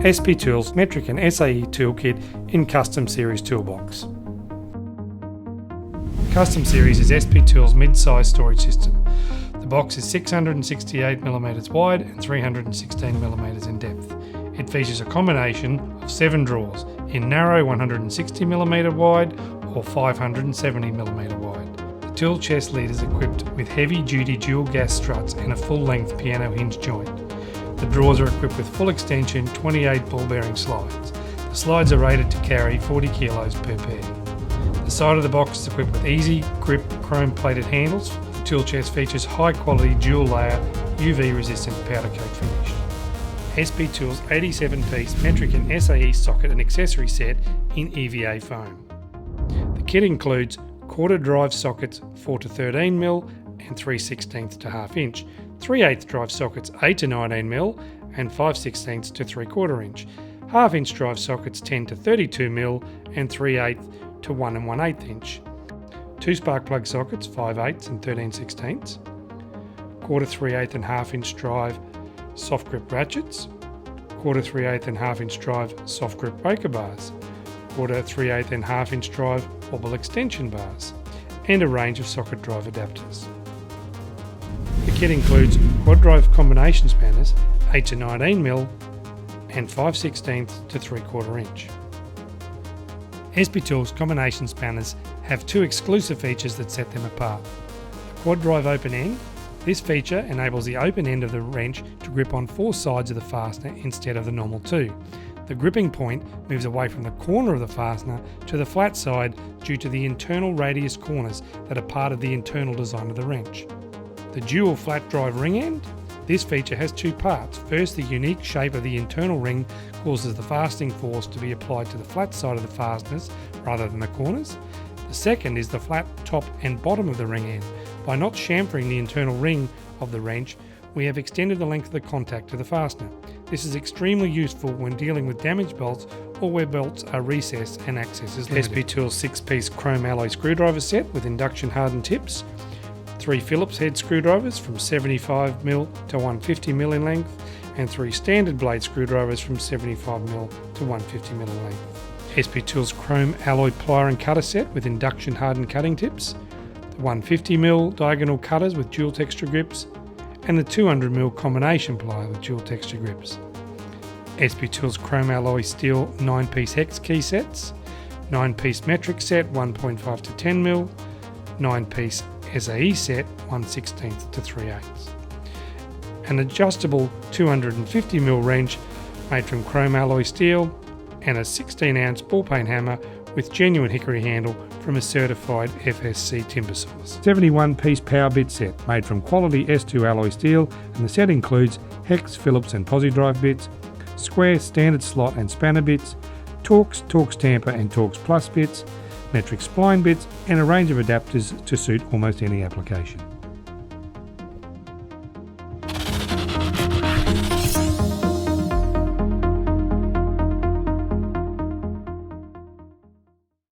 SP Tools Metric and SAE Toolkit in Custom Series Toolbox. Custom Series is SP Tools mid-size storage system. The box is 668mm wide and 316mm in depth. It features a combination of 7 drawers in narrow 160mm wide or 570mm wide. The tool chest lid is equipped with heavy-duty dual gas struts and a full-length piano hinge joint. The drawers are equipped with full extension 28 ball bearing slides. The slides are rated to carry 40 kilos per pair. The side of the box is equipped with easy grip chrome plated handles. The tool chest features high quality dual layer UV resistant powder coat finish. SP Tools 87-piece metric and SAE socket and accessory set in EVA foam. The kit includes quarter drive sockets 4 to 13mm and 3/16 to ½ inch, 3/8 drive sockets 8 to 19mm and 5/16 to 3/4 inch, ½ inch drive sockets 10 to 32mm and 3/8 to 1 1/8 inch, 2 spark plug sockets 5/8 and 13/16, quarter 3/8 and ½ inch drive soft grip ratchets, quarter 3/8 and ½ inch drive soft grip breaker bars, quarter 3/8 and ½ inch drive wobble extension bars, and a range of socket drive adapters. The kit includes quad drive combination spanners 8 to 19mm and 5/16 to 3/4 inch. SP Tools combination spanners have 2 exclusive features that set them apart. The quad drive open end. This feature enables the open end of the wrench to grip on 4 sides of the fastener instead of the normal 2. The gripping point moves away from the corner of the fastener to the flat side due to the internal radius corners that are part of the internal design of the wrench. The dual flat drive ring end. This feature has 2 parts. First, the unique shape of the internal ring causes the fastening force to be applied to the flat side of the fasteners rather than the corners. The second is the flat top and bottom of the ring end. By not chamfering the internal ring of the wrench, we have extended the length of the contact to the fastener. This is extremely useful when dealing with damaged bolts or where bolts are recessed and access is limited. SP Tools 6-piece chrome alloy screwdriver set with induction hardened tips, 3 Phillips head screwdrivers from 75mm to 150mm in length, and 3 standard blade screwdrivers from 75mm to 150mm in length. SP Tools chrome alloy plier and cutter set with induction hardened cutting tips, the 150mm diagonal cutters with dual texture grips, and the 200mm combination plier with dual texture grips. SP Tools chrome alloy steel 9-piece hex key sets, 9-piece metric set 1.5 to 10mm, 9-piece SAE set 1/16 to 3/8. An adjustable 250mm wrench made from chrome alloy steel, and a 16-ounce ball peen hammer with genuine hickory handle from a certified FSC timber source. 71-piece power bit set made from quality S2 alloy steel, and the set includes hex, Phillips and posi drive bits, square standard slot and spanner bits, Torx, Torx tamper and Torx plus bits, metric spline bits, and a range of adapters to suit almost any application.